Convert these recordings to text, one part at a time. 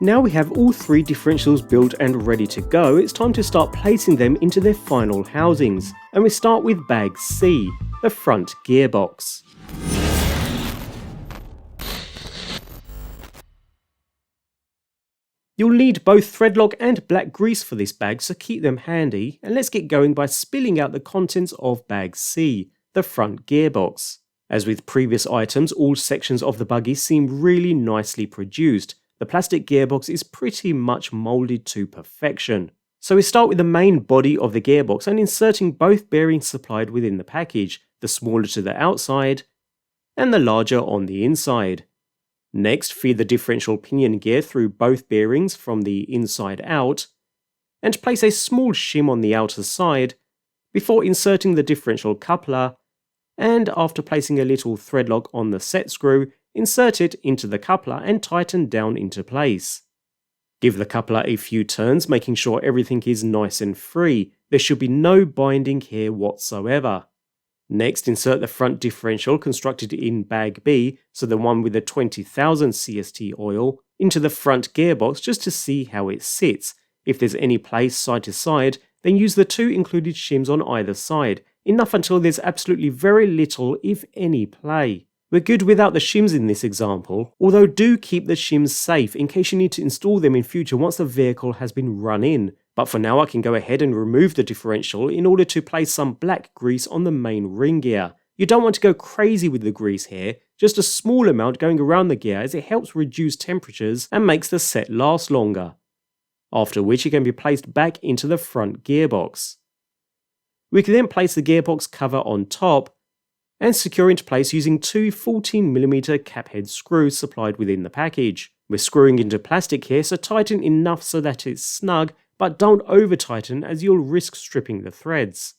Now we have all three differentials built and ready to go, it's time to start placing them into their final housings, and we start with bag C, the front gearbox. You'll need both threadlock and black grease for this bag, so keep them handy, and let's get going by spilling out the contents of bag C, the front gearbox. As with previous items, all sections of the buggy seem really nicely produced. The plastic gearbox is pretty much moulded to perfection. So we start with the main body of the gearbox and inserting both bearings supplied within the package, the smaller to the outside and the larger on the inside. Next, feed the differential pinion gear through both bearings from the inside out, and place a small shim on the outer side before inserting the differential coupler, and after placing a little threadlock on the set screw, insert it into the coupler and tighten down into place. Give the coupler a few turns, making sure everything is nice and free. There should be no binding here whatsoever. Next, insert the front differential constructed in bag B, so the one with the 20,000 CST oil, into the front gearbox just to see how it sits. If there's any play side to side, then use the two included shims on either side, enough until there's absolutely very little if any play. We're good without the shims in this example, although do keep the shims safe in case you need to install them in future once the vehicle has been run in. But for now I can go ahead and remove the differential in order to place some black grease on the main ring gear. You don't want to go crazy with the grease here, just a small amount going around the gear as it helps reduce temperatures and makes the set last longer. After which it can be placed back into the front gearbox. We can then place the gearbox cover on top and secure into place using two 14mm cap head screws supplied within the package. We're screwing into plastic here, so tighten enough so that it's snug, but don't over tighten as you'll risk stripping the threads.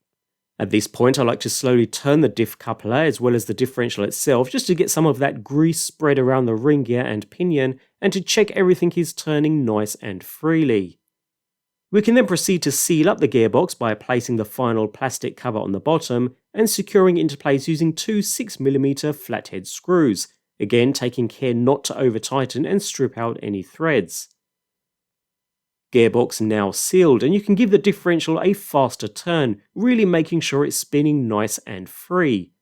At this point I like to slowly turn the diff coupler as well as the differential itself just to get some of that grease spread around the ring gear and pinion and to check everything is turning nice and freely. We can then proceed to seal up the gearbox by placing the final plastic cover on the bottom and securing into place using two 6mm flathead screws, again taking care not to over tighten and strip out any threads. Gearbox now sealed, and you can give the differential a faster turn, really making sure it's spinning nice and free.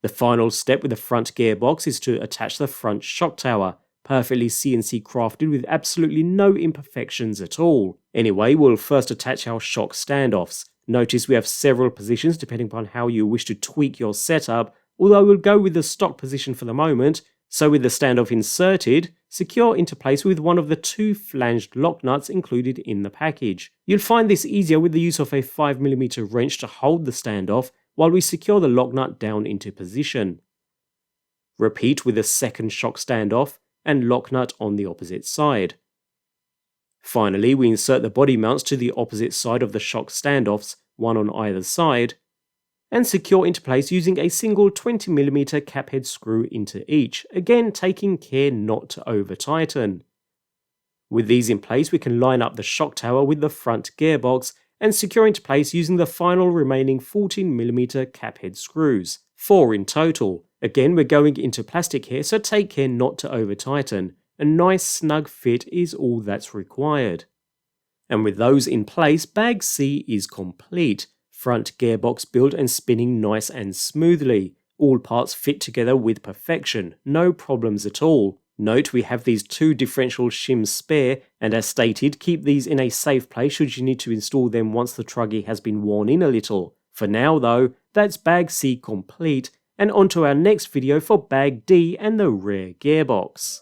The final step with the front gearbox is to attach the front shock tower, perfectly CNC crafted with absolutely no imperfections at all. Anyway, we'll first attach our shock standoffs. Notice we have several positions depending upon how you wish to tweak your setup, although we'll go with the stock position for the moment. So with the standoff inserted, secure into place with one of the two flanged lock nuts included in the package. You'll find this easier with the use of a 5mm wrench to hold the standoff while we secure the lock nut down into position. Repeat with the second shock standoff and lock nut on the opposite side. Finally, we insert the body mounts to the opposite side of the shock standoffs, one on either side, and secure into place using a single 20mm cap head screw into each, again taking care not to over tighten. With these in place we can line up the shock tower with the front gearbox and secure into place using the final remaining 14mm cap head screws, 4 in total. Again we're going into plastic here, so take care not to over tighten. A nice snug fit is all that's required. And with those in place, bag C is complete. Front gearbox built and spinning nice and smoothly. All parts fit together with perfection, no problems at all. Note we have these two differential shims spare, and as stated, keep these in a safe place should you need to install them once the truggy has been worn in a little. For now though, that's bag C complete, and on to our next video for bag D and the rear gearbox.